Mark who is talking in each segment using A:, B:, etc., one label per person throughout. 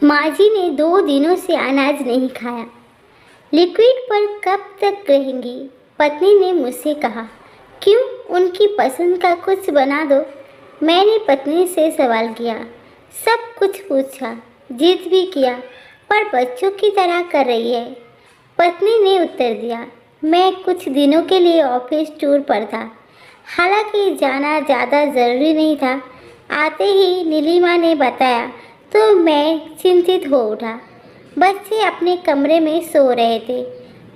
A: माँ जी ने 2 दिनों से अनाज नहीं खाया। लिक्विड पर कब तक रहेंगी? पत्नी ने मुझसे कहा। क्यों, उनकी पसंद का कुछ बना दो। मैंने पत्नी से सवाल किया। सब कुछ पूछा, जिद भी किया, पर बच्चों की तरह कर रही है। पत्नी ने उत्तर दिया। मैं कुछ दिनों के लिए ऑफिस टूर पर था। हालांकि जाना ज़्यादा ज़रूरी नहीं था। आते ही नीलिमा ने बताया तो मैं चिंतित हो उठा। बच्चे अपने कमरे में सो रहे थे।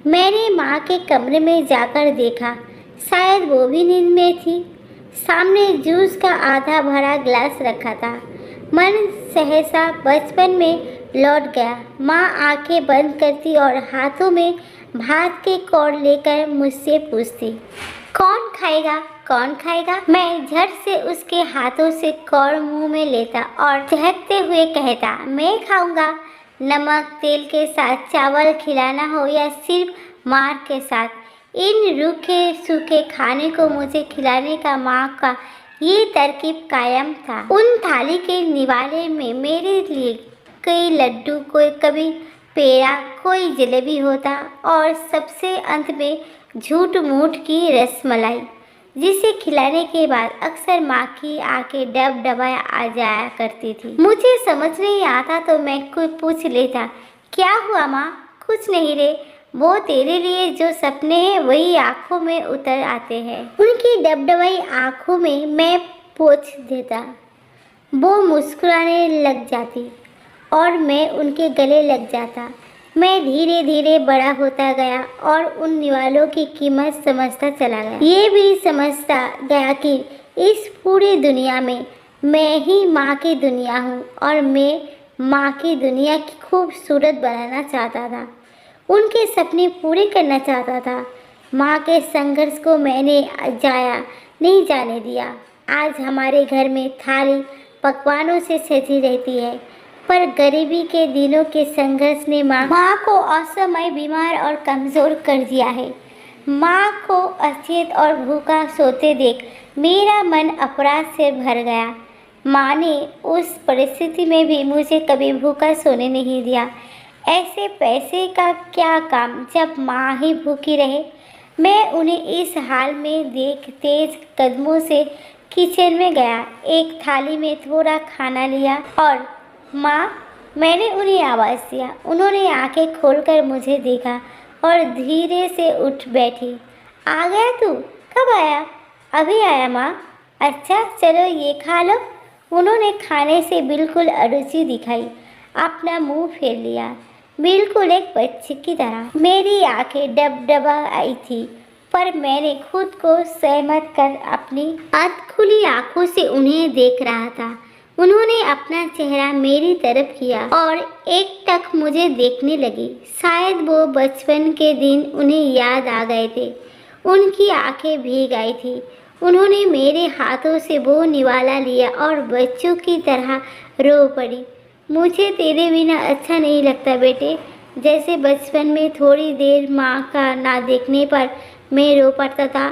A: मैंने माँ के कमरे में जाकर देखा, शायद वो भी नींद में थी। सामने जूस का आधा भरा गिलास रखा था। मन सहसा बचपन में लौट गया। माँ आंखें बंद करती और हाथों में भात के कौड़ लेकर मुझसे पूछती, कौन खाएगा, कौन खाएगा? मैं झट से उसके हाथों से कौड़ मुंह में लेता और चहकते हुए कहता, मैं खाऊंगा। नमक तेल के साथ चावल खिलाना हो या सिर्फ मार के साथ, इन रूखे सूखे खाने को मुझे खिलाने का माँ का ये तरकीब कायम था। उन थाली के निवाले में मेरे लिए कई लड्डू, कोई कभी पेड़ा, कोई जलेबी होता और सबसे अंत में झूठ मूठ की रसमलाई, जिसे खिलाने के बाद अक्सर माँ की आंखें डबडबाए आ जाया करती थी। मुझे समझ नहीं आता तो मैं कोई पूछ लेता, क्या हुआ माँ? कुछ नहीं रे, वो तेरे लिए जो सपने हैं वही आंखों में उतर आते हैं। उनकी डबडबाई आंखों में मैं पोंछ देता। वो मुस्कुराने लग जाती और मैं उनके गले लग जाता। मैं धीरे धीरे बड़ा होता गया और उन निवालों की कीमत समझता चला गया। ये भी समझता गया कि इस पूरी दुनिया में मैं ही माँ की दुनिया हूँ और मैं माँ की दुनिया की खूबसूरत बनाना चाहता था। उनके सपने पूरे करना चाहता था। माँ के संघर्ष को मैंने जाया नहीं जाने दिया। आज हमारे घर में थाली पकवानों से सजी रहती है, पर गरीबी के दिनों के संघर्ष ने माँ को असमय बीमार और कमज़ोर कर दिया है। माँ को अचेत और भूखा सोते देख मेरा मन अपराध से भर गया। माँ ने उस परिस्थिति में भी मुझे कभी भूखा सोने नहीं दिया। ऐसे पैसे का क्या काम जब माँ ही भूखी रहे। मैं उन्हें इस हाल में देख तेज कदमों से किचन में गया। एक थाली में थोड़ा खाना लिया और माँ, मैंने उन्हें आवाज़ दिया। उन्होंने आंखें खोलकर मुझे देखा और धीरे से उठ बैठी। आ गया तू? कब आया? अभी आया माँ। अच्छा चलो ये खा लो। उन्होंने खाने से बिल्कुल अरुचि दिखाई, अपना मुंह फेर लिया, बिल्कुल एक बच्चे की तरह। मेरी आंखें डबडबा आई थी, पर मैंने खुद को सहमत कर अपनी अधखुली आंखों से उन्हें देख रहा था। उन्होंने अपना चेहरा मेरी तरफ किया और एकटक मुझे देखने लगी। शायद वो बचपन के दिन उन्हें याद आ गए थे। उनकी आंखें भीग आई थी। उन्होंने मेरे हाथों से वो निवाला लिया और बच्चों की तरह रो पड़ी। मुझे तेरे बिना अच्छा नहीं लगता बेटे। जैसे बचपन में थोड़ी देर माँ का ना देखने पर मैं रो पड़ता था।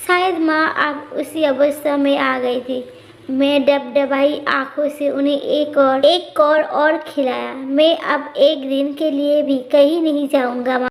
A: शायद माँ अब उसी अवस्था में आ गई थी। मैं डबडबाई आंखों से उन्हें एक और खिलाया। मैं अब एक दिन के लिए भी कहीं नहीं जाऊंगा माँ।